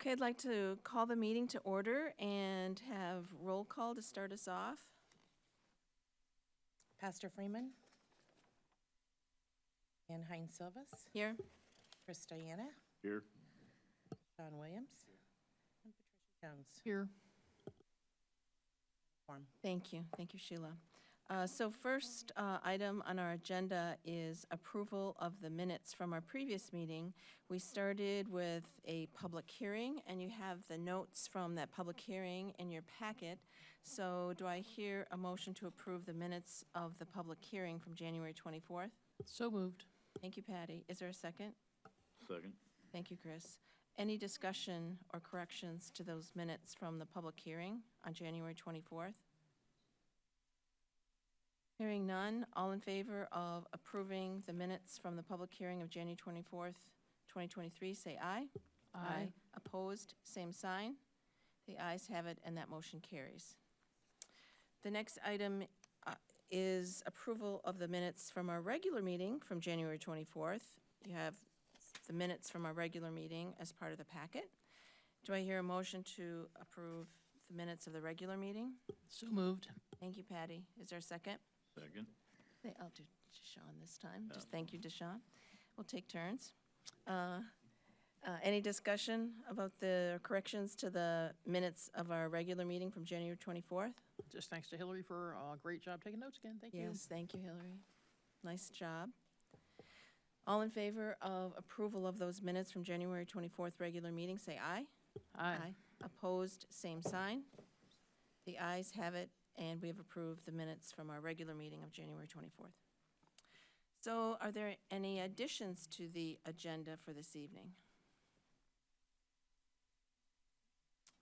Okay, I'd like to call the meeting to order and have roll call to start us off. Pastor Freeman. Ann Hines Silvas. Here. Chris Diana. Here. Sean Williams. And Patricia Jones. Here. Form. Thank you. Thank you, Sheila. So first item on our agenda is approval of the minutes from our previous meeting. We started with a public hearing, and you have the notes from that public hearing in your packet. So do I hear a motion to approve the minutes of the public hearing from January 24th? So moved. Thank you, Patty. Is there a second? Second. Thank you, Chris. Any discussion or corrections to those minutes from the public hearing on January 24th? Hearing none, all in favor of approving the minutes from the public hearing of January 24th, 2023, say aye. Aye. Opposed, same sign. The ayes have it, and that motion carries. The next item is approval of the minutes from our regular meeting from January 24th. You have the minutes from our regular meeting as part of the packet. Do I hear a motion to approve the minutes of the regular meeting? So moved. Thank you, Patty. Is there a second? Second. I'll do Deshawn this time. Yeah. Just thank you, Deshawn. We'll take turns. Any discussion about the corrections to the minutes of our regular meeting from January 24th? Just thanks to Hillary for a great job taking notes again. Thank you. Yes, thank you, Hillary. Nice job. All in favor of approval of those minutes from January 24th regular meeting, say aye. Aye. Opposed, same sign. The ayes have it, and we have approved the minutes from our regular meeting of January 24th. So are there any additions to the agenda for this evening?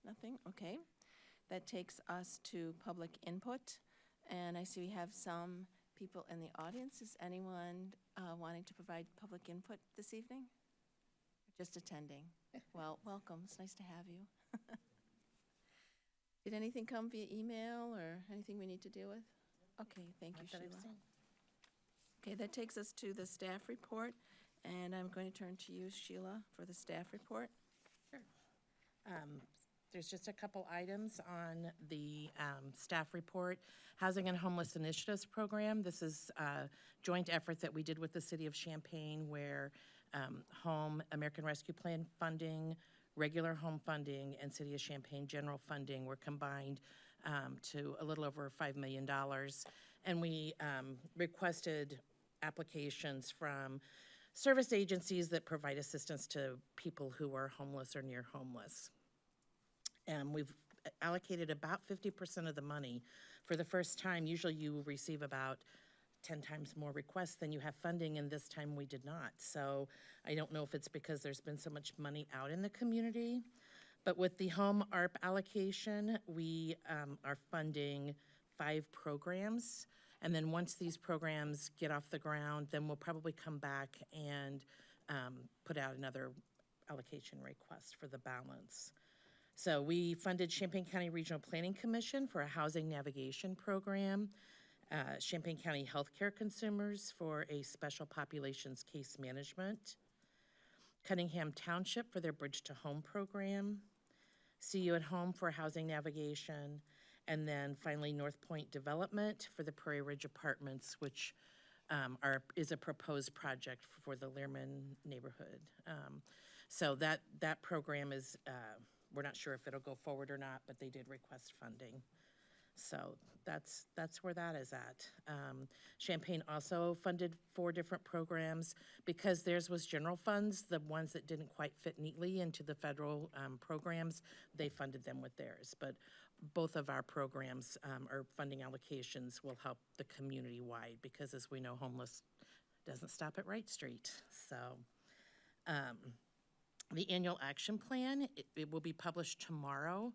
Nothing? Okay. That takes us to public input, and I see we have some people in the audience. Is anyone wanting to provide public input this evening? Just attending? Well, welcome. It's nice to have you. Did anything come via email or anything we need to deal with? Okay, thank you, Not that I've Sheila. seen. Okay, that takes us to the staff report, and I'm going to turn to you, Sheila, for the staff report. There's just a couple items on the staff report. Housing and Homeless Initiatives Program. This is a joint effort that we did with the City of Champaign where home, American Rescue Plan funding, regular home funding, and City of Champaign general funding were combined to a little over $5 million. And we requested applications from service agencies that provide assistance to people who are homeless or near homeless. And we've allocated about 50% of the money. For the first time, usually you receive about 10 times more requests than you have funding, and this time we did not. So I don't know if it's because there's been so much money out in the community, but with the home ARP allocation, we are funding 5 programs. And then once these programs get off the ground, then we'll probably come back and put out another allocation request for the balance. So we funded Champaign County Regional Planning Commission for a housing navigation program, Champaign County Healthcare Consumers for a special populations case management, Cunningham Township for their Bridge to Home program, See You at Home for housing navigation, and then finally North Point Development for the Prairie Ridge Apartments, which is a proposed project for the Learman neighborhood. So that program is, we're not sure if it'll go forward or not, but they did request funding. So that's where that is at. Champaign also funded 4 different programs. Because theirs was general funds, the ones that didn't quite fit neatly into the federal programs, they funded them with theirs. But both of our programs or funding allocations will help the community-wide because, as we know, homeless doesn't stop at Wright Street. So the annual action plan, it will be published tomorrow,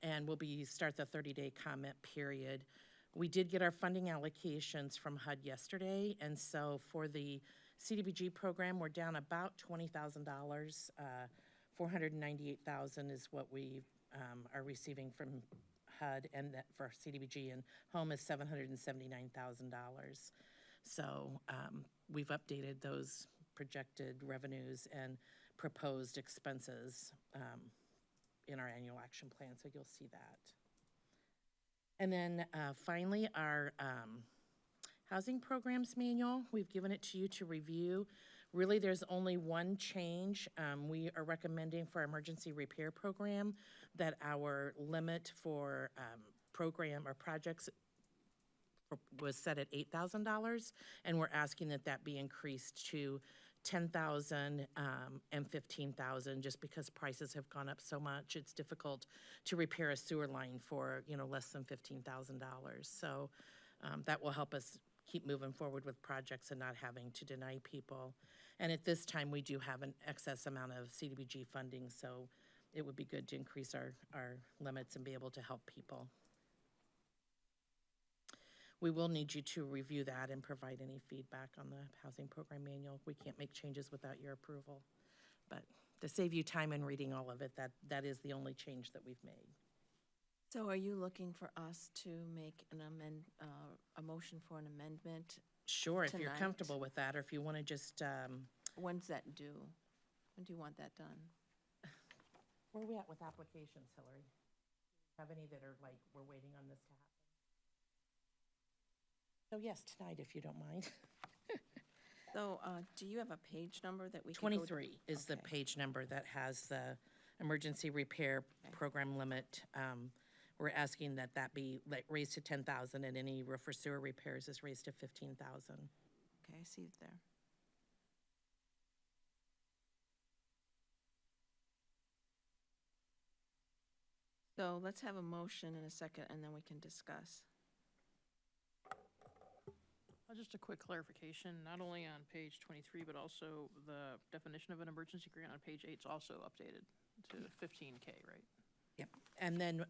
and we'll start the 30-day comment period. We did get our funding allocations from HUD yesterday, and so for the CDBG program, we're down about $20,000. $498,000 is what we are receiving from HUD, and that for CDBG, and home is $779,000. So we've updated those projected revenues and proposed expenses in our annual action plan, so you'll see that. And then finally, our housing programs manual, we've given it to you to review. Really, there's only one change. We are recommending for our emergency repair program that our limit for program or projects was set at $8,000, and we're asking that that be increased to $10,000 and $15,000, just because prices have gone up so much. It's difficult to repair a sewer line for, less than $15,000. So that will help us keep moving forward with projects and not having to deny people. And at this time, we do have an excess amount of CDBG funding, so it would be good to increase our limits and be able to help people. We will need you to review that and provide any feedback on the housing program manual. We can't make changes without your approval. But to save you time in reading all of it, that is the only change that we've made. So are you looking for us to make a motion for an amendment? Sure, if you're Tonight. comfortable with that, or if you want to just, When's that due? When do you want that done? where are we at with applications, Hillary? Have any that are like, we're waiting on this to happen? So yes, tonight, if you don't mind. So, do you have a page number that we could go? 23 is the Okay. page number that has the emergency repair program limit. We're asking that that be raised to 10,000, and any roof or sewer repairs is raised to 15,000. Okay, I see it there. So let's have a motion in a second, and then we can discuss. Just a quick clarification, not only on page 23, but also the definition of an emergency grant on page 8 is also updated to 15K, right? Yep. And then,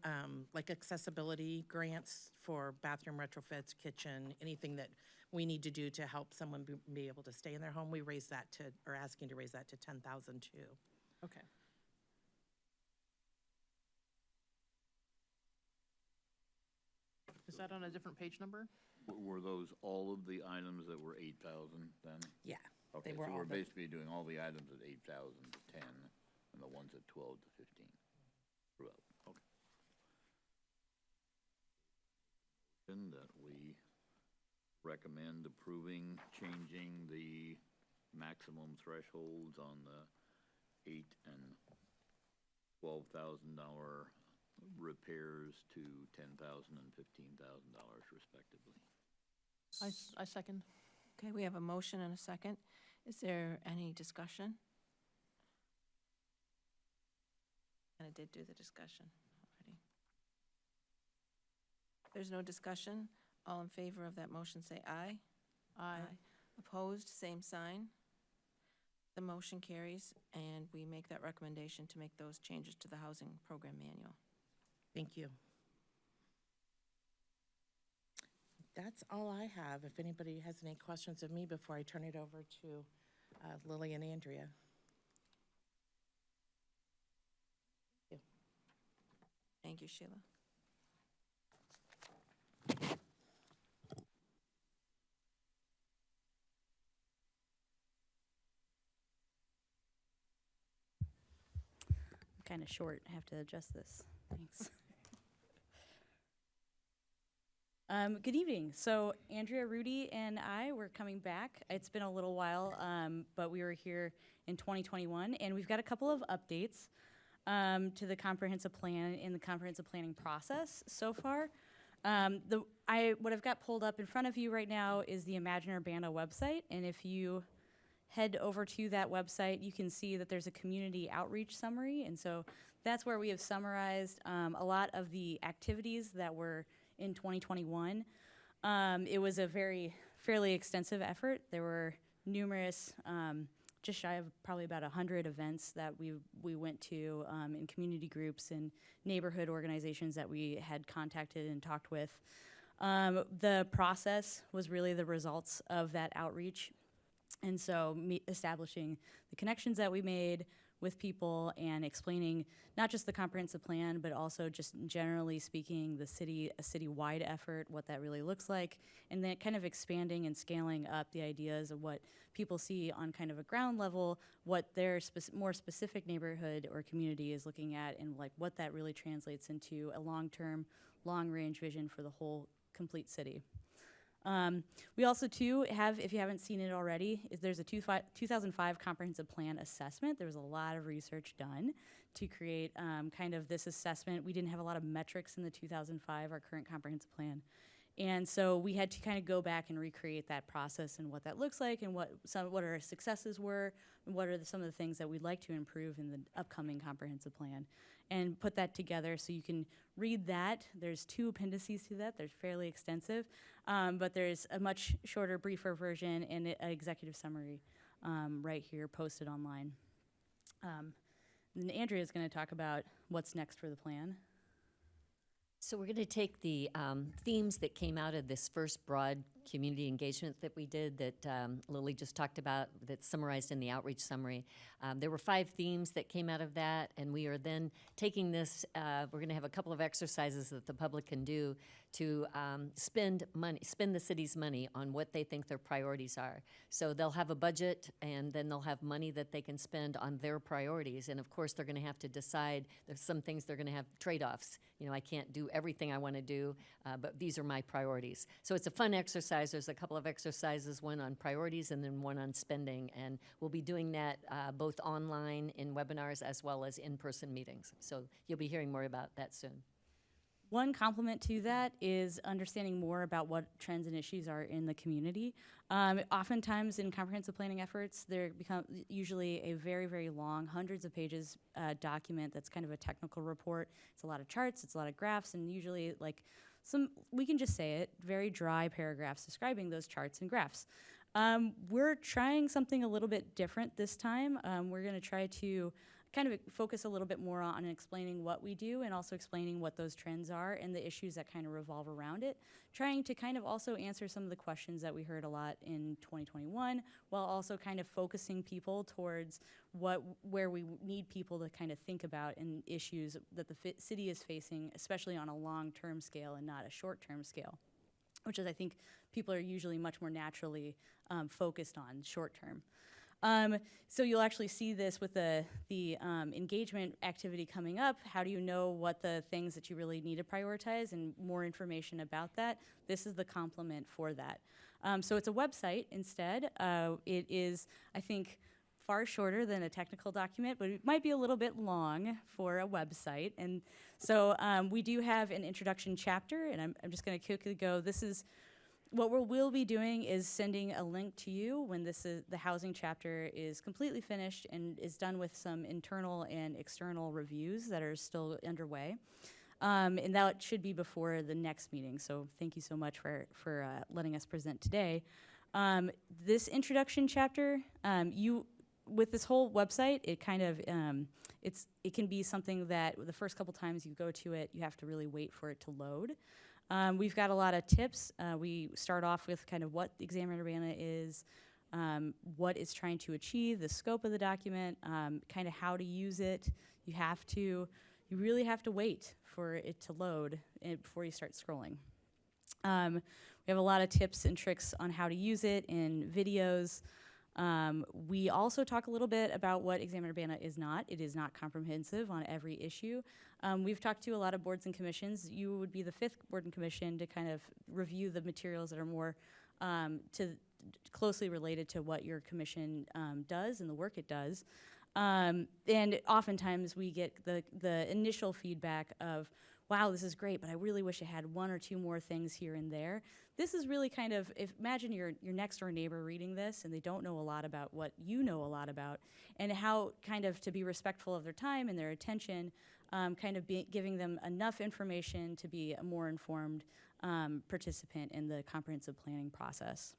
like accessibility grants for bathroom retrofits, kitchen, anything that we need to do to help someone be able to stay in their home, we raise that to, or asking to raise that to 10,000 too. Okay. Is that on a different page number? Were those all of the items that were 8,000 then? Yeah. Okay, were so all we're the- basically doing all the items at 8,000 to 10, and the ones at 12 to 15 throughout, okay. And that we recommend approving changing the maximum thresholds on the $8,000 and $12,000 repairs to $10,000 and $15,000 respectively. I second. Okay, we have a motion and a second. Is there any discussion? And I did do the discussion already. There's no discussion. All in favor of that motion, say aye. Aye. Opposed, same sign. The motion carries, and we make that recommendation to make those changes to the housing program manual. Thank you. That's all I have. If anybody has any questions of me before I turn it over to Lily and Andrea. Thank you, Sheila. Kind of short. I have to adjust this. Thanks. Good evening. So Andrea, Rudy, and I were coming back. It's been a little while, but we were here in 2021, and we've got a couple of updates to the comprehensive plan in the comprehensive planning process so far. What I've got pulled up in front of you right now is the Imagine Urbana website, and if you head over to that website, you can see that there's a community outreach summary, and so that's where we have summarized a lot of the activities that were in 2021. It was a fairly extensive effort. There were numerous, just shy of probably about 100 events that we went to in community groups and neighborhood organizations that we had contacted and talked with. The process was really the results of that outreach. And so establishing the connections that we made with people and explaining not just the comprehensive plan, but also just generally speaking, a citywide effort, what that really looks like, and then kind of expanding and scaling up the ideas of what people see on kind of a ground level, what their more specific neighborhood or community is looking at, and like what that really translates into a long-term, long-range vision for the whole complete city. We also too have, if you haven't seen it already, there's a 2005 comprehensive plan assessment. There was a lot of research done to create kind of this assessment. We didn't have a lot of metrics in the 2005, our current comprehensive plan. And so we had to kind of go back and recreate that process and what that looks like and what our successes were and what are some of the things that we'd like to improve in the upcoming comprehensive plan, and put that together so you can read that. There's 2 appendices to that. They're fairly extensive, but there's a much shorter, briefer version and an executive summary right here posted online. And Andrea is going to talk about what's next for the plan. So we're going to take the themes that came out of this first broad community engagement that we did that Lily just talked about, that's summarized in the outreach summary. There were 5 themes that came out of that, and we are then taking this, we're going to have a couple of exercises that the public can do to spend the city's money on what they think their priorities are. So they'll have a budget, and then they'll have money that they can spend on their priorities. And of course, they're going to have to decide. There's some things they're going to have trade-offs. You know, I can't do everything I want to do, but these are my priorities. So it's a fun exercise. There's a couple of exercises, one on priorities and then one on spending. And we'll be doing that both online in webinars as well as in-person meetings. So you'll be hearing more about that soon. One complement to that is understanding more about what trends and issues are in the community. Oftentimes in comprehensive planning efforts, there become usually a very, very long, hundreds of pages document that's kind of a technical report. It's a lot of charts, it's a lot of graphs, and usually like we can just say it, very dry paragraphs describing those charts and graphs. We're trying something a little bit different this time. We're gonna try to kind of focus a little bit more on explaining what we do and also explaining what those trends are and the issues that kind of revolve around it, trying to kind of also answer some of the questions that we heard a lot in 2021, while also kind of focusing people towards where we need people to kind of think about and issues that the city is facing, especially on a long-term scale and not a short-term scale, which is, I think, people are usually much more naturally focused on short-term. So you'll actually see this with the engagement activity coming up. How do you know what the things that you really need to prioritize and more information about that? This is the complement for that. So it's a website instead. It is, I think, far shorter than a technical document, but it might be a little bit long for a website. And so we do have an introduction chapter, and I'm just going to quickly go. This is what we'll be doing is sending a link to you when the housing chapter is completely finished and is done with some internal and external reviews that are still underway. And that should be before the next meeting. So thank you so much for letting us present today. This introduction chapter, with this whole website, it kind of, it can be something that the first couple times you go to it, you have to really wait for it to load. We've got a lot of tips. We start off with kind of what the Examiner-Urbana is, what it's trying to achieve, the scope of the document, kind of how to use it. You really have to wait for it to load before you start scrolling. We have a lot of tips and tricks on how to use it in videos. We also talk a little bit about what Examiner-Urbana is not. It is not comprehensive on every issue. We've talked to a lot of boards and commissions. You would be the 5th board and commission to kind of review the materials that are more closely related to what your commission does and the work it does. And oftentimes we get the initial feedback of, wow, this is great, but I really wish I had 1 or 2 more things here and there. This is really kind of, imagine your next door neighbor reading this and they don't know a lot about what you know a lot about, and how kind of to be respectful of their time and their attention, kind of giving them enough information to be a more informed participant in the comprehensive planning process.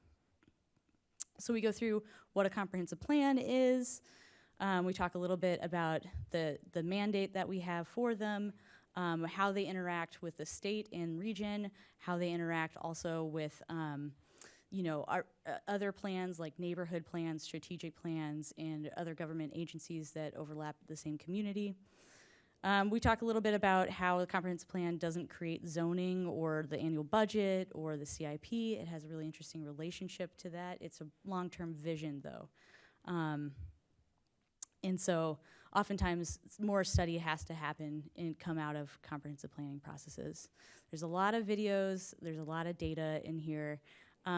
So we go through what a comprehensive plan is. We talk a little bit about the mandate that we have for them, how they interact with the state and region, how they interact also with our other plans like neighborhood plans, strategic plans, and other government agencies that overlap the same community. We talk a little bit about how the comprehensive plan doesn't create zoning or the annual budget or the CIP. It has a really interesting relationship to that. It's a long-term vision, though. And so oftentimes more study has to happen and come out of comprehensive planning processes. There's a lot of videos, there's a lot of data in here.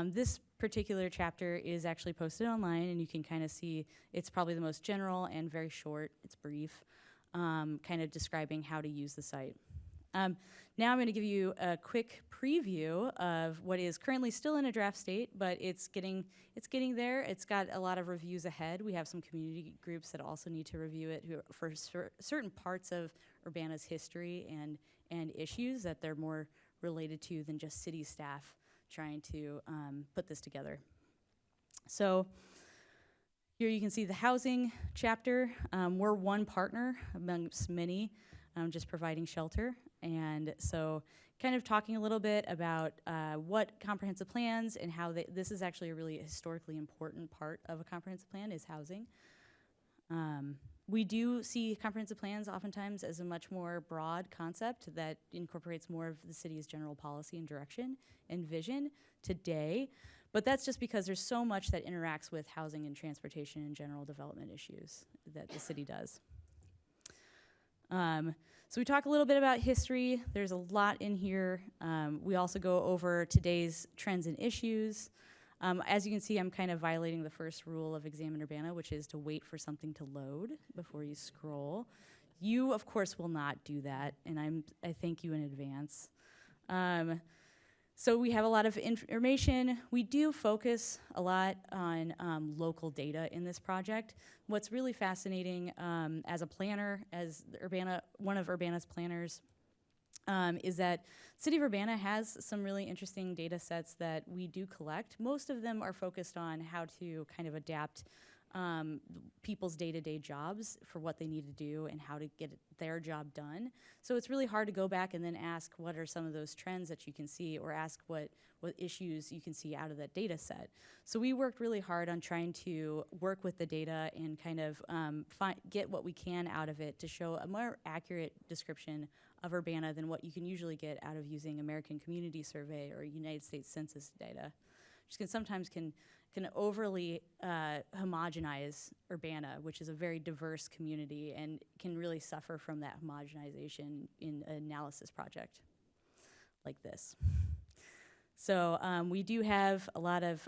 This particular chapter is actually posted online, and you can kind of see it's probably the most general and very short. It's brief, kind of describing how to use the site. Now I'm going to give you a quick preview of what is currently still in a draft state, but it's getting there. It's got a lot of reviews ahead. We have some community groups that also need to review it for certain parts of Urbana's history and issues that they're more related to than just city staff trying to put this together. So here you can see the housing chapter. We're one partner amongst many, just providing shelter. And so kind of talking a little bit about what comprehensive plans and how this is actually a really historically important part of a comprehensive plan is housing. We do see comprehensive plans oftentimes as a much more broad concept that incorporates more of the city's general policy and direction and vision today. But that's just because there's so much that interacts with housing and transportation and general development issues that the city does. So we talk a little bit about history. There's a lot in here. We also go over today's trends and issues. As you can see, I'm kind of violating the first rule of Examine Urbana, which is to wait for something to load before you scroll. You, of course, will not do that, and I thank you in advance. So we have a lot of information. We do focus a lot on local data in this project. What's really fascinating as a planner, as one of Urbana's planners, is that City of Urbana has some really interesting data sets that we do collect. Most of them are focused on how to kind of adapt people's day-to-day jobs for what they need to do and how to get their job done. So it's really hard to go back and then ask what are some of those trends that you can see, or ask what issues you can see out of that data set. So we worked really hard on trying to work with the data and kind of get what we can out of it to show a more accurate description of Urbana than what you can usually get out of using American Community Survey or United States Census data, which sometimes can overly homogenize Urbana, which is a very diverse community, and can really suffer from that homogenization in an analysis project like this. So we do have a lot of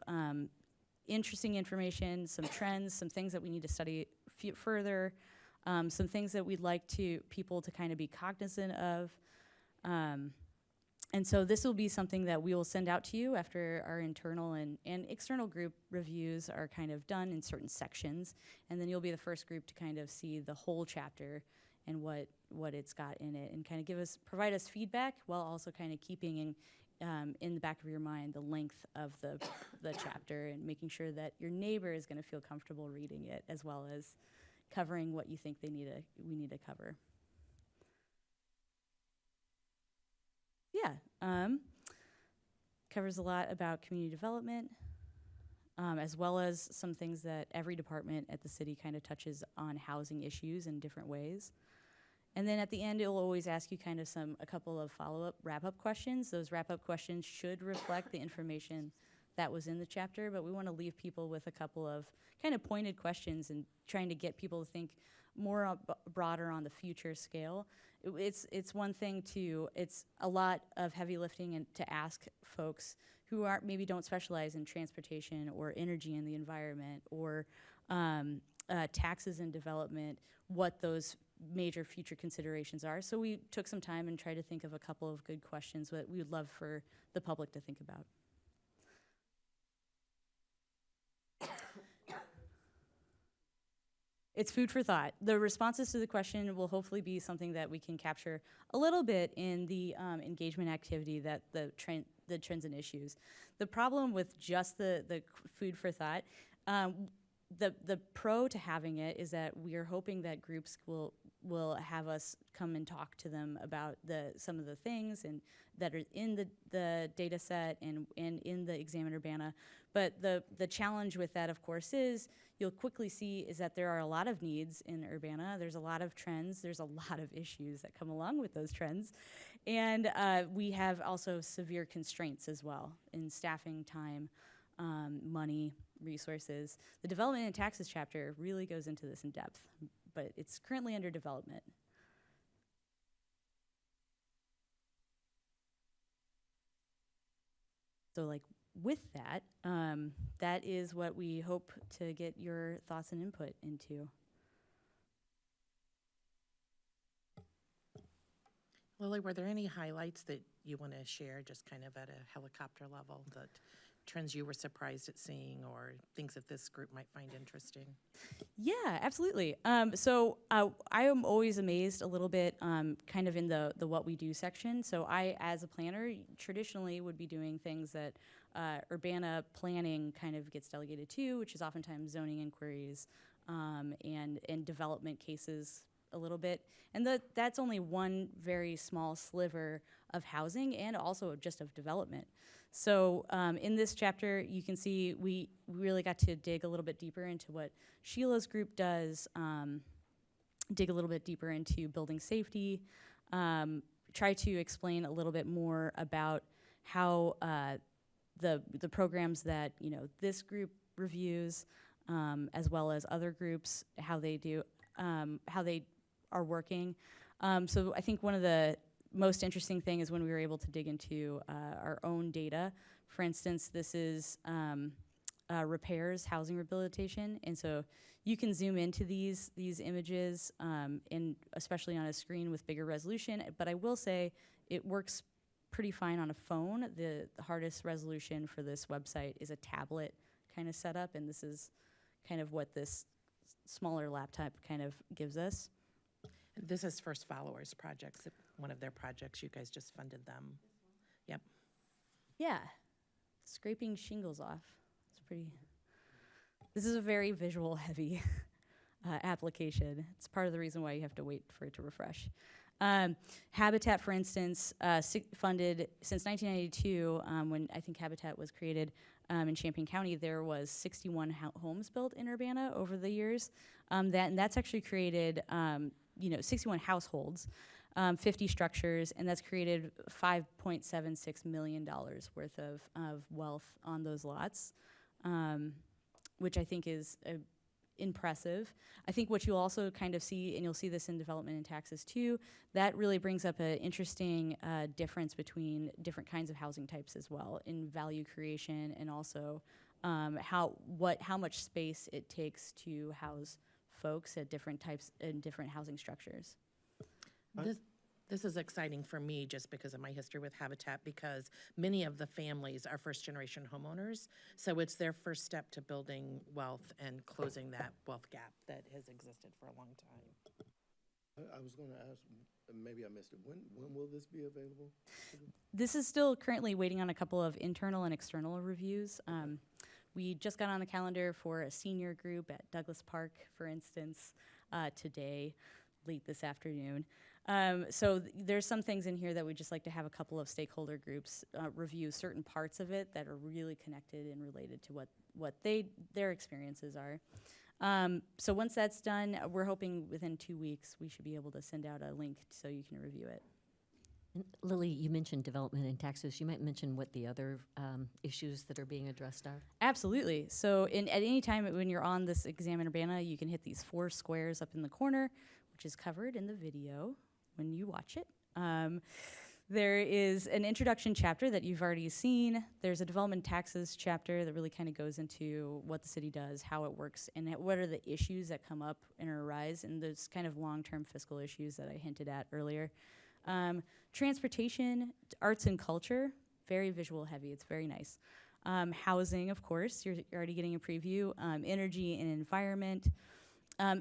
interesting information, some trends, some things that we need to study further, some things that we'd like people to kind of be cognizant of. And so this will be something that we will send out to you after our internal and external group reviews are kind of done in certain sections. And then you'll be the first group to kind of see the whole chapter and what it's got in it, and kind of provide us feedback while also kind of keeping in the back of your mind the length of the chapter, and making sure that your neighbor is going to feel comfortable reading it, as well as covering what you think we need to cover. Yeah, covers a lot about community development, as well as some things that every department at the city kind of touches on housing issues in different ways. And then at the end, it'll always ask you kind of a couple of follow-up, wrap-up questions. Those wrap-up questions should reflect the information that was in the chapter, but we want to leave people with a couple of kind of pointed questions and trying to get people to think more broader on the future scale. It's one thing it's a lot of heavy lifting and to ask folks who maybe don't specialize in transportation or energy and the environment or taxes and development, what those major future considerations are. So we took some time and tried to think of a couple of good questions that we would love for the public to think about. It's food for thought. The responses to the question will hopefully be something that we can capture a little bit in the engagement activity that the trends and issues. The problem with just the food for thought, the pro to having it is that we are hoping that groups will will have us come and talk to them about some of the things and that are in the data set and in the Examine Urbana. But the challenge with that, of course, is you'll quickly see is that there are a lot of needs in Urbana. There's a lot of trends. There's a lot of issues that come along with those trends. And we have also severe constraints as well in staffing, time, money, resources. The Development and Taxes chapter really goes into this in depth, but it's currently under development. So like with that, that is what we hope to get your thoughts and input into. Lily, were there any highlights that you want to share, just kind of at a helicopter level, that trends you were surprised at seeing or things that this group might find interesting? Yeah, absolutely. So I am always amazed a little bit kind of in the what we do section. So I, as a planner, traditionally would be doing things that Urbana planning kind of gets delegated to, which is oftentimes zoning inquiries and development cases a little bit. And that's only one very small sliver of housing and also just of development. So in this chapter, you can see we really got to dig a little bit deeper into what Sheila's group does, dig a little bit deeper into building safety, try to explain a little bit more about how the programs that this group reviews, as well as other groups, how they are working. So I think one of the most interesting thing is when we were able to dig into our own data. For instance, this is repairs, housing rehabilitation, and so you can zoom into these images, and especially on a screen with bigger resolution. But I will say it works pretty fine on a phone. The hardest resolution for this website is a tablet kind of setup, and this is kind of what this smaller laptop kind of gives us. This is First Followers Projects, one of their projects. You guys just funded them. Yep. Yeah, scraping shingles off. It's pretty. This is a very visual heavy application. It's part of the reason why you have to wait for it to refresh. Habitat, for instance, funded since 1992, when I think Habitat was created in Champaign County. There was 61 homes built in Urbana over the years. And that's actually created 61 households, 50 structures, and that's created $5.76 million worth of wealth on those lots, which I think is impressive. I think what you'll also kind of see, and you'll see this in development and taxes too, that really brings up an interesting difference between different kinds of housing types as well in value creation, and also how much space it takes to house folks at different types and different housing structures. This is exciting for me just because of my history with Habitat, because many of the families are first-generation homeowners, so it's their first step to building wealth and closing that wealth gap that has existed for a long time. I was going to ask, maybe I missed it, when will this be available? This is still currently waiting on a couple of internal and external reviews. We just got on the calendar for a senior group at Douglas Park, for instance, today, late this afternoon. So there's some things in here that we'd just like to have a couple of stakeholder groups review certain parts of it that are really connected and related to what their experiences are. So once that's done, we're hoping within 2 weeks we should be able to send out a link so you can review it. And Lily, you mentioned development and taxes. You might mention what the other issues that are being addressed are. Absolutely. So at any time when you're on this Examine Urbana, you can hit these 4 squares up in the corner, which is covered in the video when you watch it. There is an introduction chapter that you've already seen. There's a development taxes chapter that really kind of goes into what the city does, how it works, and what are the issues that come up and arise, and those kind of long-term fiscal issues that I hinted at earlier. Transportation, arts and culture, very visual heavy. It's very nice. Housing, of course, you're already getting a preview. Energy and environment.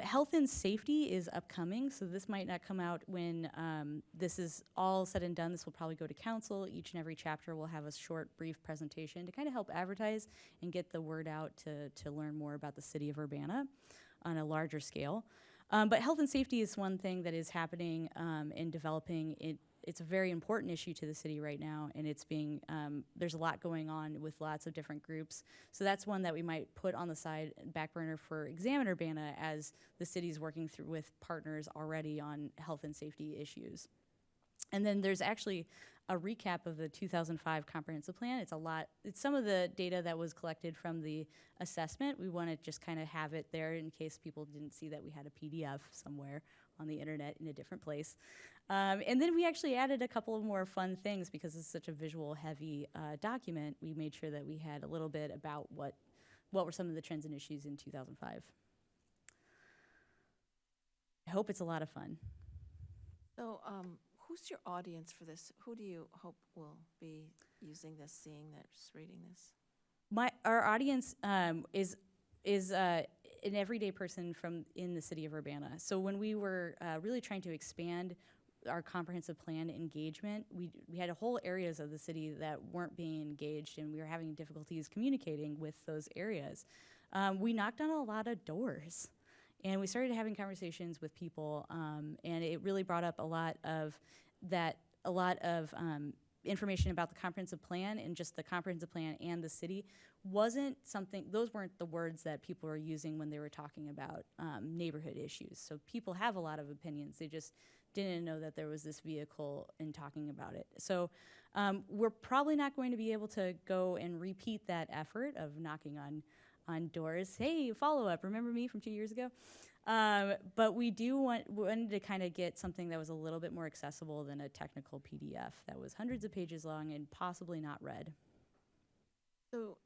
Health and safety is upcoming, so this might not come out when this is all said and done. This will probably go to council. Each and every chapter will have a short, brief presentation to kind of help advertise and get the word out to learn more about the city of Urbana on a larger scale. But health and safety is one thing that is happening and developing. It's a very important issue to the city right now, and it's being there's a lot going on with lots of different groups. So that's one that we might put on the side back burner for Examine Urbana as the city's working through with partners already on health and safety issues. And then there's actually a recap of the 2005 comprehensive plan. It's some of the data that was collected from the assessment. We want to just kind of have it there in case people didn't see that we had a PDF somewhere on the internet in a different place. And then we actually added a couple of more fun things because it's such a visual heavy document. We made sure that we had a little bit about what were some of the trends and issues in 2005. I hope it's a lot of fun. So, who's your audience for this? Who do you hope will be using this, seeing this, reading this? Our audience is an everyday person from in the city of Urbana. So when we were really trying to expand our comprehensive plan engagement, we had whole areas of the city that weren't being engaged, and we were having difficulties communicating with those areas. We knocked on a lot of doors, and we started having conversations with people, and it really brought up a lot of information about the comprehensive plan, and just the comprehensive plan and the city wasn't something, those weren't the words that people were using when they were talking about neighborhood issues. So people have a lot of opinions. They just didn't know that there was this vehicle in talking about it. So we're probably not going to be able to go and repeat that effort of knocking on doors. Hey, follow up, remember me from 2 years ago? But we wanted to kind of get something that was a little bit more accessible than a technical PDF that was hundreds of pages long and possibly not read. So,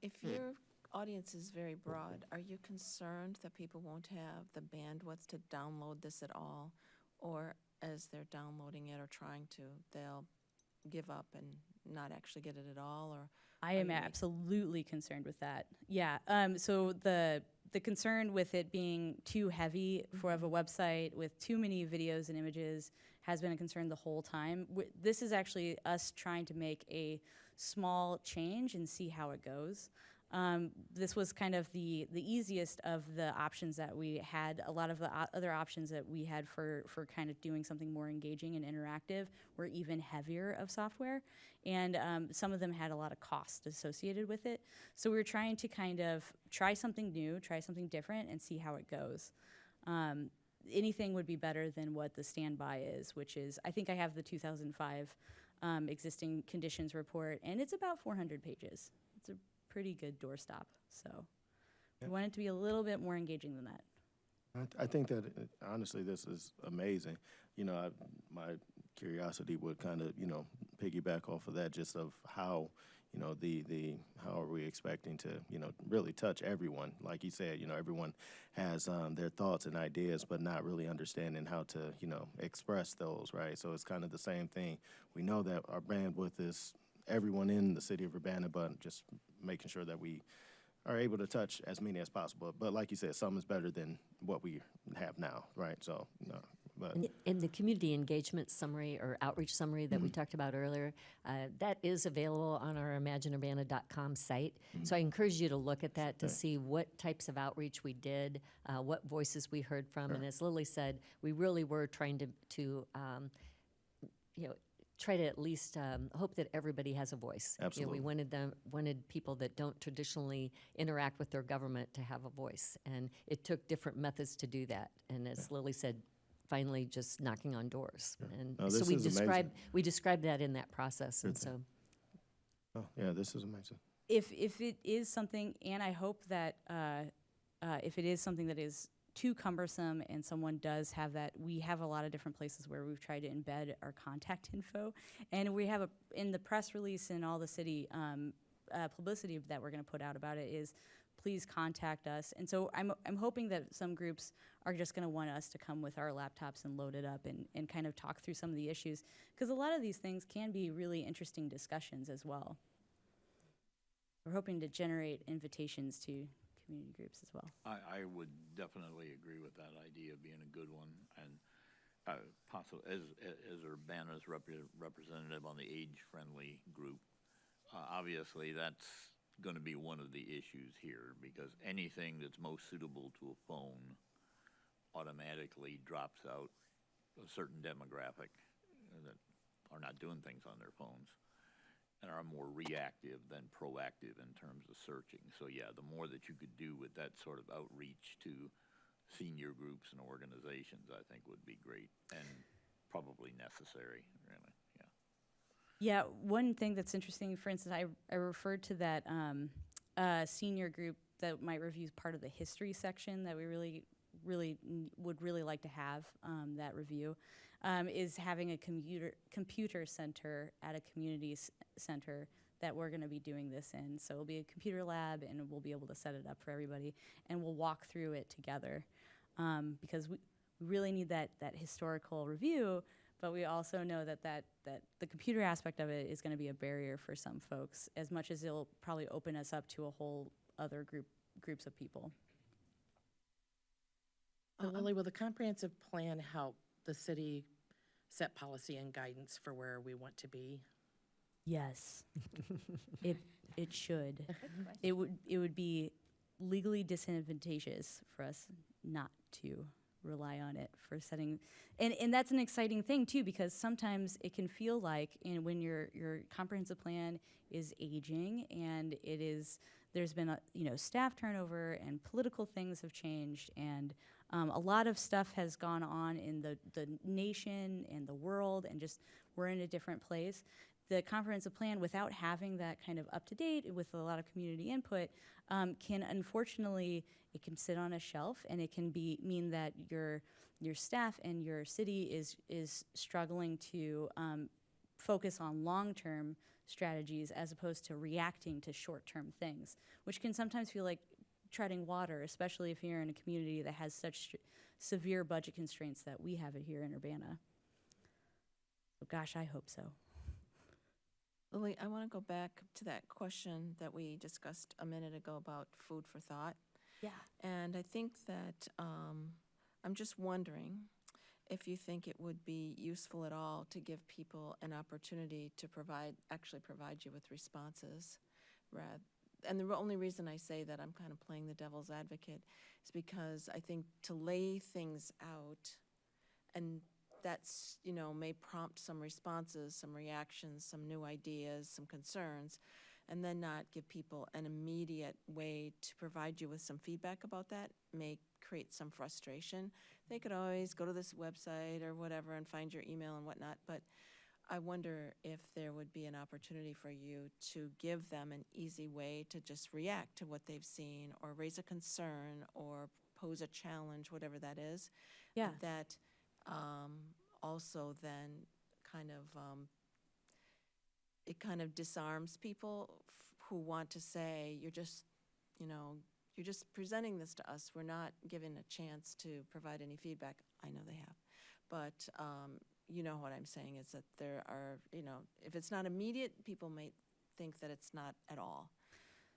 if your audience is very broad, are you concerned that people won't have the bandwidth to download this at all? Or as they're downloading it or trying to, they'll give up and not actually get it at all? Or I am you- absolutely concerned with that. Yeah. So the concern with it being too heavy for of a website with too many videos and images has been a concern the whole time. This is actually us trying to make a small change and see how it goes. This was kind of the easiest of the options that we had. A lot of the other options that we had for kind of doing something more engaging and interactive were even heavier of software, and some of them had a lot of cost associated with it. So we were trying to kind of try something new, try something different, and see how it goes. Anything would be better than what the standby is, which is, I think I have the 2005 existing conditions report, and it's about 400 pages. It's a pretty good doorstop. So we want it to be a little bit more engaging than that. I think that, honestly, this is amazing. You know, my curiosity would kind of, piggyback off of that, just of how, how are we expecting to, really touch everyone? Like you said, everyone has their thoughts and ideas, but not really understanding how to, express those, right? So it's kind of the same thing. We know that our bandwidth is everyone in the city of Urbana, but just making sure that we are able to touch as many as possible. But like you said, some is better than what we have now, right? So, but In the community engagement summary or outreach summary that we talked about earlier, that is available on our imagineurbana.com site. So I encourage you to look at that to see what types of outreach we did, what voices we heard from. And as Lily said, we really were trying to try to at least hope that everybody has a voice. Absolutely. We wanted people that don't traditionally interact with their government to have a voice, and it took different methods to do that. And as Lily said, finally just knocking on doors. And No, so this we is amazing. described that in that process. And so oh, yeah, this is amazing. If it is something, and I hope that if it is something that is too cumbersome and someone does have that, we have a lot of different places where we've tried to embed our contact info, and we have in the press release and all the city publicity that we're going to put out about it is, please contact us. And so I'm hoping that some groups are just going to want us to come with our laptops and load it up and kind of talk through some of the issues, because a lot of these things can be really interesting discussions as well. We're hoping to generate invitations to community groups as well. I would definitely agree with that idea being a good one, and possible as Urbana's representative on the age-friendly group. Obviously, that's going to be one of the issues here, because anything that's most suitable to a phone automatically drops out a certain demographic that are not doing things on their phones and are more reactive than proactive in terms of searching. So yeah, the more that you could do with that sort of outreach to senior groups and organizations, I think would be great and probably necessary, really, yeah. Yeah, one thing that's interesting, for instance, I referred to that senior group that might review part of the history section that we would really like to have that review, is having a computer center at a community center that we're going to be doing this in. So it'll be a computer lab, and we'll be able to set it up for everybody, and we'll walk through it together, because we really need that historical review. But we also know that the computer aspect of it is going to be a barrier for some folks, as much as it'll probably open us up to a whole other groups of people. So Lily, will the comprehensive plan help the city set policy and guidance for where we want to be? Yes, it should. It would be legally disadvantageous for us not to rely on it for setting, and that's an exciting thing too, because sometimes it can feel like, when your comprehensive plan is aging and there's been staff turnover and political things have changed, and a lot of stuff has gone on in the nation and the world, and just we're in a different place. The comprehensive plan, without having that kind of up to date with a lot of community input, can unfortunately, it can sit on a shelf, and it can mean that your staff and your city is struggling to focus on long-term strategies as opposed to reacting to short-term things, which can sometimes feel like treading water, especially if you're in a community that has such severe budget constraints that we have it here in Urbana. So gosh, I hope so. Lily, I want to go back to that question that we discussed a minute ago about food for thought. Yeah. And I think that I'm just wondering if you think it would be useful at all to give people an opportunity to actually provide you with responses. And the only reason I say that, I'm kind of playing the devil's advocate, is because I think to lay things out, and that's, may prompt some responses, some reactions, some new ideas, some concerns, and then not give people an immediate way to provide you with some feedback about that may create some frustration. They could always go to this website or whatever and find your email and whatnot, but I wonder if there would be an opportunity for you to give them an easy way to just react to what they've seen, or raise a concern, or pose a challenge, whatever that is. Yeah. That also then it kind of disarms people who want to say, you're just presenting this to us. We're not given a chance to provide any feedback. I know they have. But you know what I'm saying is that there are, if it's not immediate, people may think that it's not at all.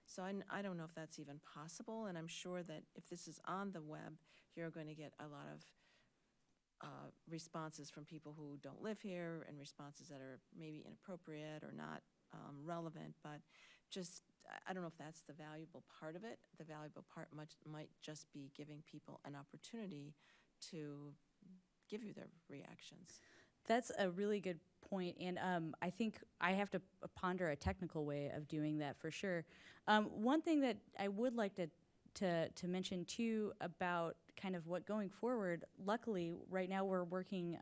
So I don't know if that's even possible, and I'm sure that if this is on the web, you're going to get a lot of responses from people who don't live here, and responses that are maybe inappropriate or not relevant, but just, I don't know if that's the valuable part of it. The valuable part might just be giving people an opportunity to give you their reactions. That's a really good point, and I think I have to ponder a technical way of doing that for sure. One thing that I would like to mention too about kind of what going forward, luckily right now we're working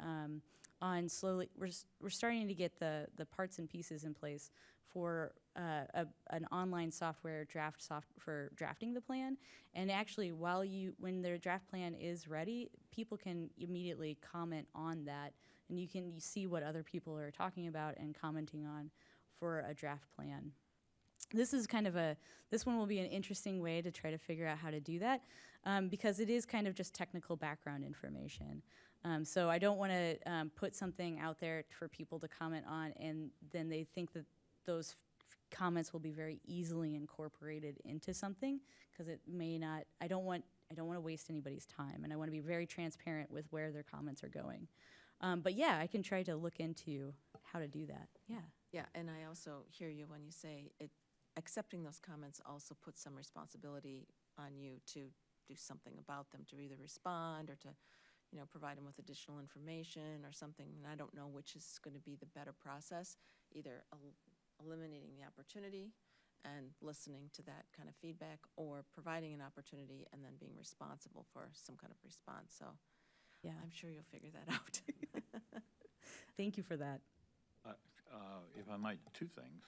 on slowly, we're starting to get the parts and pieces in place for an online software for drafting the plan. And actually, when their draft plan is ready, people can immediately comment on that, and you see what other people are talking about and commenting on for a draft plan. This one will be an interesting way to try to figure out how to do that, because it is kind of just technical background information. So I don't want to put something out there for people to comment on, and then they think that those comments will be very easily incorporated into something, because it may not. I don't want to waste anybody's time, and I want to be very transparent with where their comments are going. But yeah, I can try to look into how to do that. Yeah. Yeah, and I also hear you when you say accepting those comments also puts some responsibility on you to do something about them, to either respond or to, provide them with additional information or something. And I don't know which is going to be the better process, either eliminating the opportunity and listening to that kind of feedback, or providing an opportunity and then being responsible for some kind of response. So Yeah, I'm sure you'll figure that out. thank you for that. If I might, two things.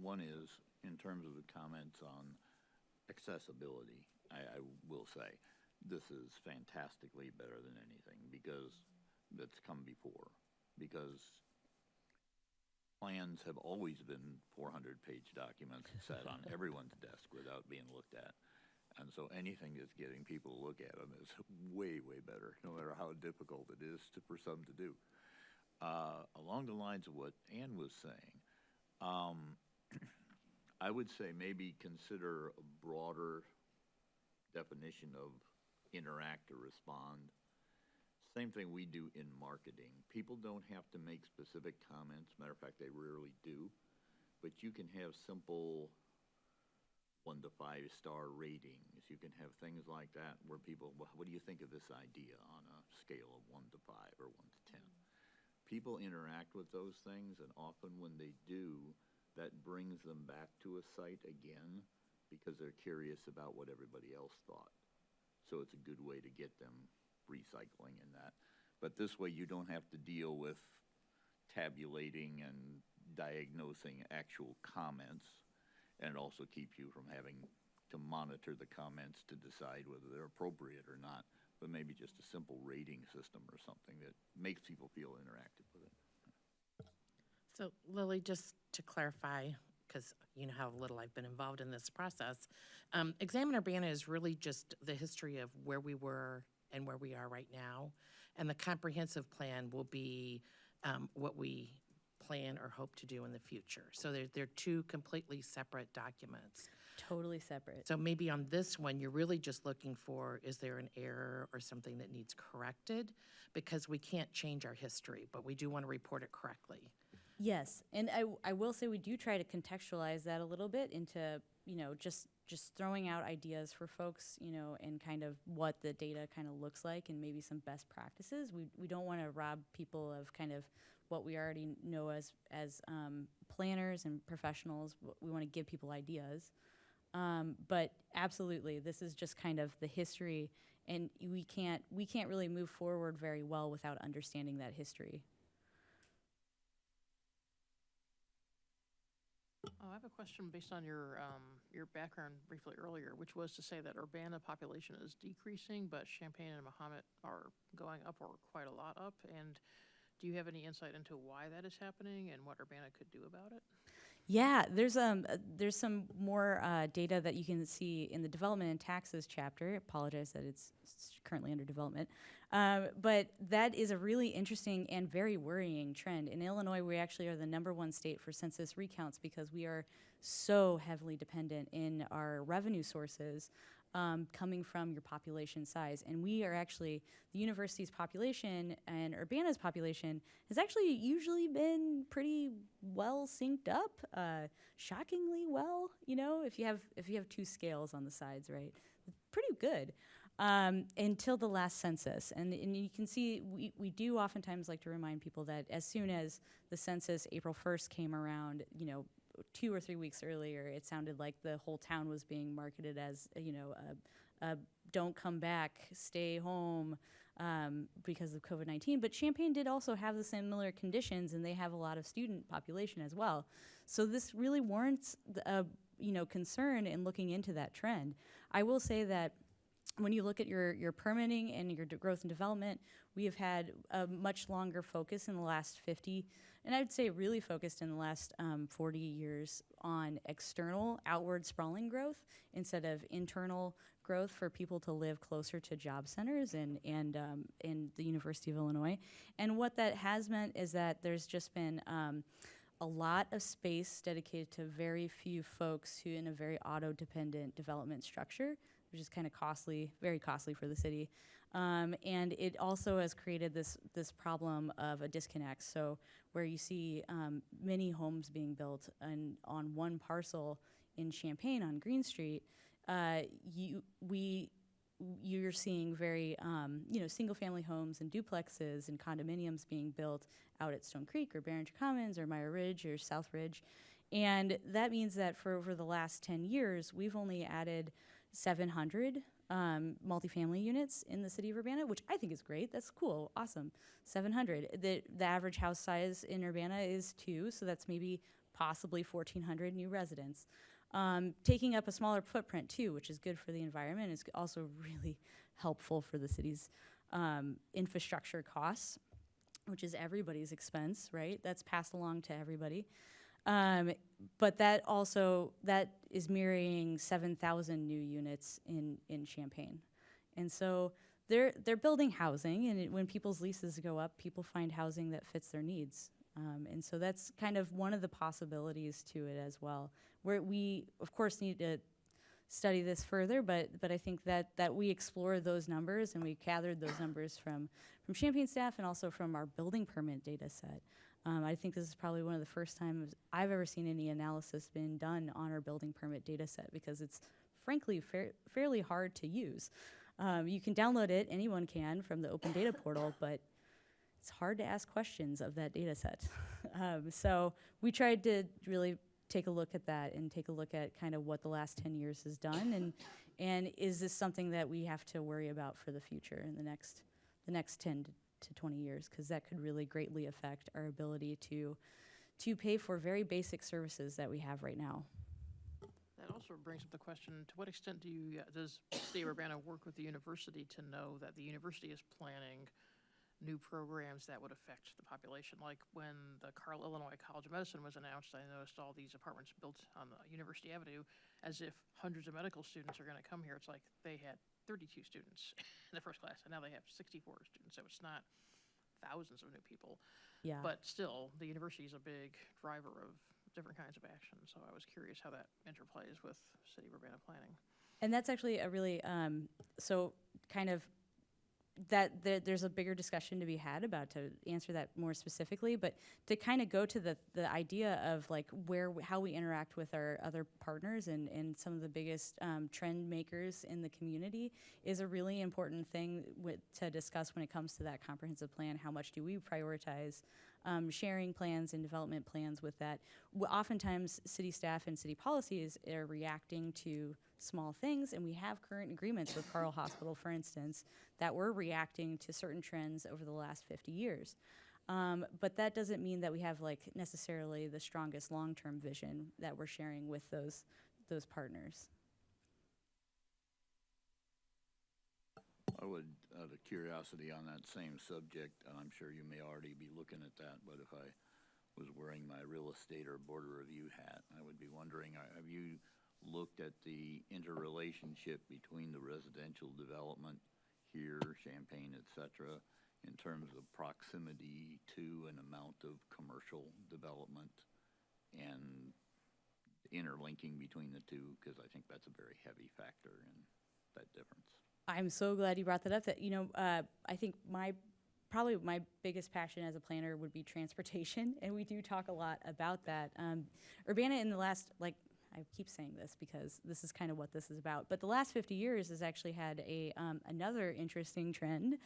One is, in terms of the comments on accessibility, I will say, this is fantastically better than anything that's come before. Because plans have always been 400-page documents sat on everyone's desk without being looked at. And so anything that's getting people to look at them is way, way better, no matter how difficult it is for some to do. Along the lines of what Ann was saying, I would say maybe consider a broader definition of interact or respond. Same thing we do in marketing. People don't have to make specific comments. Matter of fact, they rarely do. But you can have simple 1 to 5 star ratings. You can have things like that where people, well, what do you think of this idea on a scale of 1 to 5 or 1 to 10? People interact with those things, and often when they do, that brings them back to a site again because they're curious about what everybody else thought. So it's a good way to get them recycling in that. But this way you don't have to deal with tabulating and diagnosing actual comments, and it also keeps you from having to monitor the comments to decide whether they're appropriate or not, but maybe just a simple rating system or something that makes people feel interactive with it. So Lily, just to clarify, because you know how little I've been involved in this process, Examine Urbana is really just the history of where we were and where we are right now. And the comprehensive plan will be what we plan or hope to do in the future. So they're two completely separate documents. Totally separate. So maybe on this one, you're really just looking for, is there an error or something that needs corrected? Because we can't change our history, but we do want to report it correctly. Yes, and I will say we do try to contextualize that a little bit into, just throwing out ideas for folks, and kind of what the data kind of looks like and maybe some best practices. We don't want to rob people of kind of what we already know as planners and professionals. We want to give people ideas. But absolutely, this is just kind of the history, and we can't really move forward very well without understanding that history. Oh, I have a question based on your background briefly earlier, which was to say that Urbana population is decreasing, but Champaign and Mahomet are going up, or quite a lot up. And do you have any insight into why that is happening and what Urbana could do about it? Yeah, there's some more data that you can see in the development and taxes chapter. I apologize that it's currently under development. But that is a really interesting and very worrying trend. In Illinois, we actually are the #1 state for census recounts because we are so heavily dependent in our revenue sources coming from your population size. And we are actually, the university's population and Urbana's population has actually usually been pretty well synced up, shockingly well, if you have two scales on the sides, right? Pretty good. Until the last census. And you can see, we do oftentimes like to remind people that as soon as the census, April 1st, came around, 2 or 3 weeks earlier, it sounded like the whole town was being marketed as, don't come back, stay home because of COVID-19. But Champaign did also have the similar conditions, and they have a lot of student population as well. So this really warrants, concern in looking into that trend. I will say that when you look at your permitting and your growth and development, we have had a much longer focus in the last 50, and I would say really focused in the last 40 years on external, outward sprawling growth instead of internal growth for people to live closer to job centers and the University of Illinois. And what that has meant is that there's just been a lot of space dedicated to very few folks who in a very auto-dependent development structure, which is kind of costly, very costly for the city. And it also has created this problem of a disconnect. So where you see many homes being built on one parcel in Champaign on Green Street, we you're seeing very, single-family homes and duplexes and condominiums being built out at Stone Creek or Barringer Commons or Meyer Ridge or South Ridge. And that means that for over the last 10 years, we've only added 700 multifamily units in the city of Urbana, which I think is great. That's cool, awesome. 700. The average house size in Urbana is 2, so that's maybe possibly 1,400 new residents. Taking up a smaller footprint too, which is good for the environment, is also really helpful for the city's infrastructure costs, which is everybody's expense, right? That's passed along to everybody. But that is mirroring 7,000 new units in Champaign. And so they're building housing, and when people's leases go up, people find housing that fits their needs. And so that's kind of one of the possibilities to it as well, where we, of course, need to study this further, but I think that we explore those numbers, and we gathered those numbers from Champaign staff and also from our building permit data set. I think this is probably one of the first times I've ever seen any analysis been done on our building permit data set, because it's frankly fairly hard to use. You can download it, anyone can, from the open data portal, but it's hard to ask questions of that data set. So we tried to really take a look at that and take a look at kind of what the last 10 years has done, and is this something that we have to worry about for the future in the next 10 to 20 years, because that could really greatly affect our ability to pay for very basic services that we have right now. That also brings up the question, to what extent does City of Urbana work with the university to know that the university is planning new programs that would affect the population? Like when the Carle Illinois College of Medicine was announced, I noticed all these apartments built on the University Avenue as if hundreds of medical students are going to come here. It's like they had 32 students in the first class, and now they have 64 students, so it's not thousands of new people. Yeah. But still, the university is a big driver of different kinds of action, so I was curious how that interplays with City of Urbana planning. And that's actually a really, there's a bigger discussion to be had about, to answer that more specifically, but to kind of go to the idea of like how we interact with our other partners and some of the biggest trend makers in the community is a really important thing to discuss when it comes to that comprehensive plan. How much do we prioritize sharing plans and development plans with that? Oftentimes, city staff and city policies are reacting to small things, and we have current agreements with Carle Hospital, for instance, that we're reacting to certain trends over the last 50 years. But that doesn't mean that we have necessarily the strongest long-term vision that we're sharing with those partners. I would, out of curiosity on that same subject, and I'm sure you may already be looking at that, but if I was wearing my real estate or board review hat, I would be wondering, have you looked at the interrelationship between the residential development here, Champaign, et cetera, in terms of proximity to an amount of commercial development and interlinking between the two? Because I think that's a very heavy factor in that difference. I'm so glad you brought that up. That I think probably my biggest passion as a planner would be transportation, and we do talk a lot about that. Urbana in the last, I keep saying this because this is kind of what this is about, but the last 50 years has actually had another interesting trend,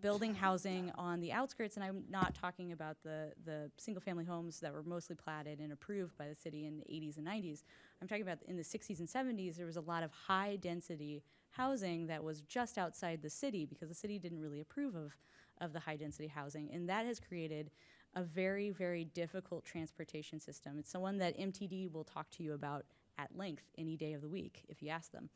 building housing on the outskirts, and I'm not talking about the single-family homes that were mostly platted and approved by the city in the 80s and 90s. I'm talking about in the 60s and 70s, there was a lot of high-density housing that was just outside the city because the city didn't really approve of the high-density housing, and that has created a very, very difficult transportation system. It's the one that MTD will talk to you about at length any day of the week if you ask them.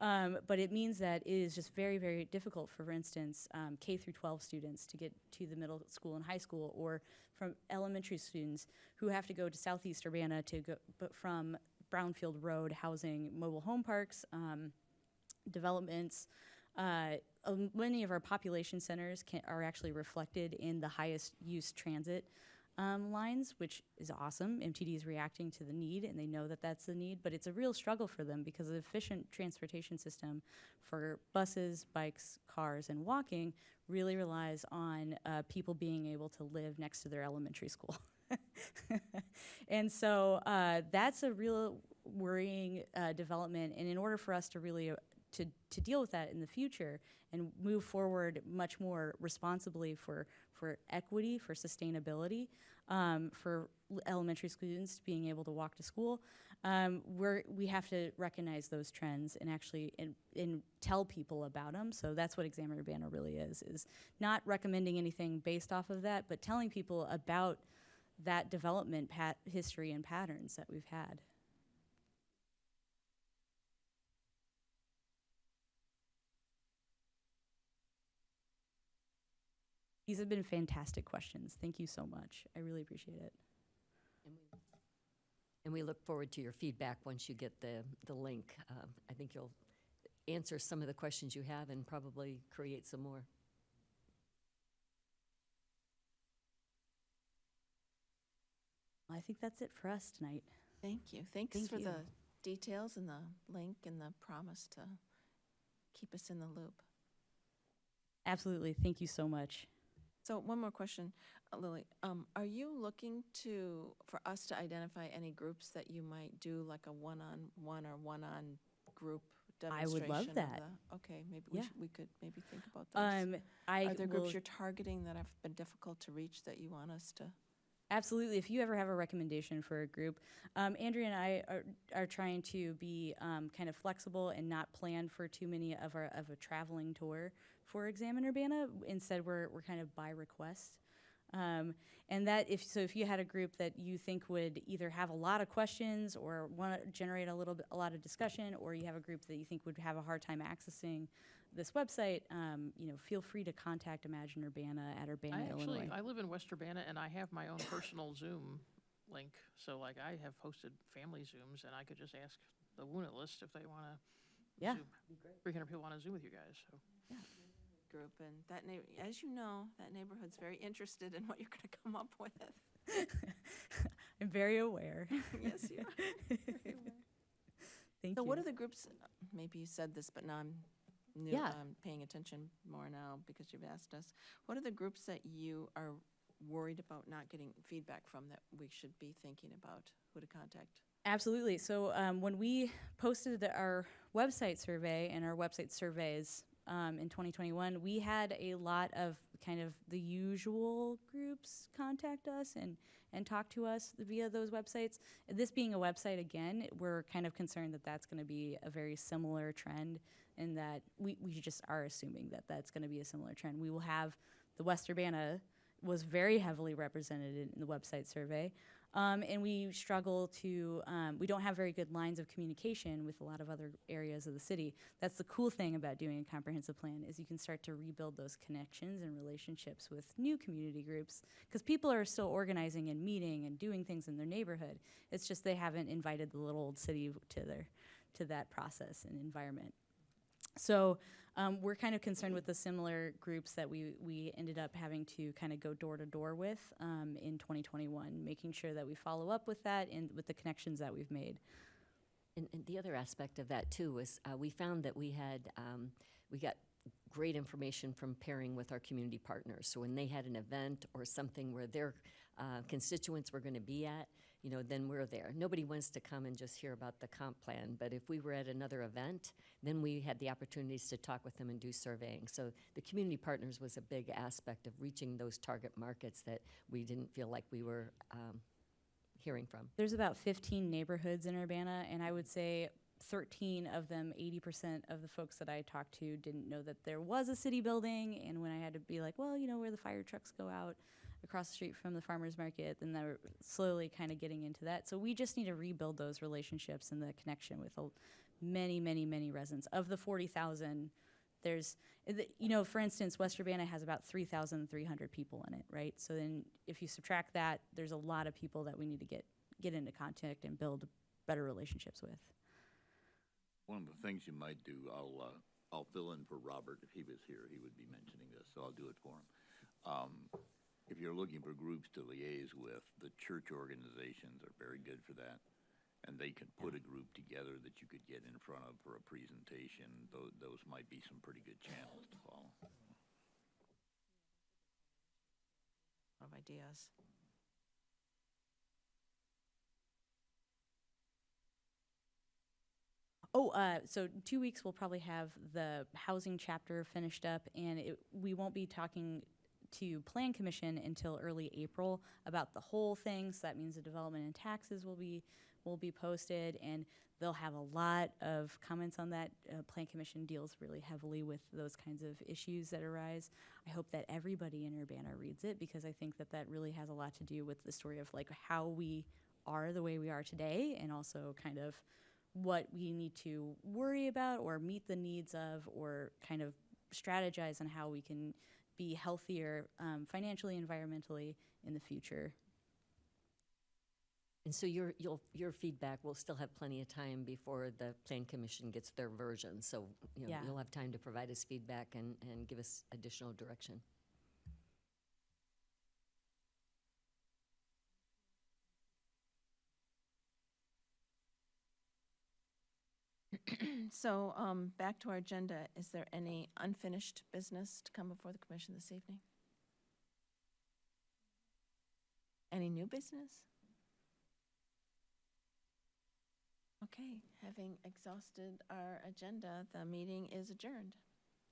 But it means that it is just very, very difficult, for instance, K through 12 students to get to the middle school and high school, or from elementary students who have to go to Southeast Urbana to go, but from Brownfield Road housing mobile home parks, developments. Many of our population centers are actually reflected in the highest use transit lines, which is awesome. MTD is reacting to the need, and they know that that's the need, but it's a real struggle for them because the efficient transportation system for buses, bikes, cars, and walking really relies on people being able to live next to their elementary school. And so that's a real worrying development, and in order for us to really to deal with that in the future and move forward much more responsibly for equity, for sustainability, for elementary students being able to walk to school. We have to recognize those trends and actually and tell people about them. So that's what Examine Urbana really is not recommending anything based off of that, but telling people about that development history and patterns that we've had. These have been fantastic questions. Thank you so much. I really appreciate it. And we look forward to your feedback once you get the link. I think you'll answer some of the questions you have and probably create some more. I think that's it for us tonight. Thank you. Thanks Thank for you. the details and the link and the promise to keep us in the loop. Absolutely. Thank you so much. So one more question, Lily. Are you looking for us to identify any groups that you might do like a one-on-one or one-on group I demonstration? would love of that. Okay, maybe Yeah. we could maybe think about those. I Are there will, groups you're targeting that have been difficult to reach that you want us to? absolutely. If you ever have a recommendation for a group, Andrea and I are trying to be kind of flexible and not plan for too many of a traveling tour for Examine Urbana. Instead, we're kind of by request. And that if you had a group that you think would either have a lot of questions or want to generate a lot of discussion, or you have a group that you think would have a hard time accessing this website, feel free to contact Imagine Urbana at Urbana, Illinois. I live in West Urbana, and I have my own personal Zoom link. So like I have hosted family Zooms, and I could just ask the Woonit list if they want to. Yeah. Zoom. 300 people want to Zoom with you guys. So. Group, and that as you know, that neighborhood's very interested in what you're going to come up with. I'm very aware. Yes, you are. Thank So you. what are the groups, maybe you said this, but now I'm Yeah. paying attention more now because you've asked us. What are the groups that you are worried about not getting feedback from that we should be thinking about who to contact? Absolutely. So when we posted our website survey and our website surveys in 2021, we had a lot of kind of the usual groups contact us and talk to us via those websites. This being a website, again, we're kind of concerned that that's going to be a very similar trend, and that we just are assuming that that's going to be a similar trend. We will have the West Urbana was very heavily represented in the website survey. And we struggle to, we don't have very good lines of communication with a lot of other areas of the city. That's the cool thing about doing a comprehensive plan, is you can start to rebuild those connections and relationships with new community groups, because people are still organizing and meeting and doing things in their neighborhood. It's just they haven't invited the little old city to that process and environment. So we're kind of concerned with the similar groups that we ended up having to kind of go door to door with in 2021, making sure that we follow up with that and with the connections that we've made. And the other aspect of that too was we found that we got great information from pairing with our community partners. So when they had an event or something where their constituents were going to be at, then we're there. Nobody wants to come and just hear about the comp plan, but if we were at another event, then we had the opportunities to talk with them and do surveying. So the community partners was a big aspect of reaching those target markets that we didn't feel like we were hearing from. There's about 15 neighborhoods in Urbana, and I would say 13 of them, 80% of the folks that I talked to didn't know that there was a city building. And when I had to be like, well, where the fire trucks go out across the street from the farmer's market, then they're slowly kind of getting into that. So we just need to rebuild those relationships and the connection with many, many, many residents. Of the 40,000, there's, for instance, West Urbana has about 3,300 people in it, right? So then if you subtract that, there's a lot of people that we need to get into contact and build better relationships with. One of the things you might do, I'll fill in for Robert. If he was here, he would be mentioning this, so I'll do it for him. If you're looking for groups to liaise with, the church organizations are very good for that. And they can put a group together that you could get in front of for a presentation. Those might be some pretty good channels to follow. Of ideas. So 2 weeks we'll probably have the housing chapter finished up, and we won't be talking to Plan Commission until early April about the whole thing. So that means the development and taxes will be posted, and they'll have a lot of comments on that. Plan Commission deals really heavily with those kinds of issues that arise. I hope that everybody in Urbana reads it, because I think that that really has a lot to do with the story of like how we are the way we are today, and also kind of what we need to worry about or meet the needs of, or kind of strategize on how we can be healthier financially, environmentally in the future. And so your feedback will still have plenty of time before the Plan Commission gets their version. So, Yeah. you'll have time to provide us feedback and give us additional direction. So, back to our agenda, is there any unfinished business to come before the commission this evening? Any new business? Okay, having exhausted our agenda, the meeting is adjourned.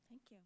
Thank you.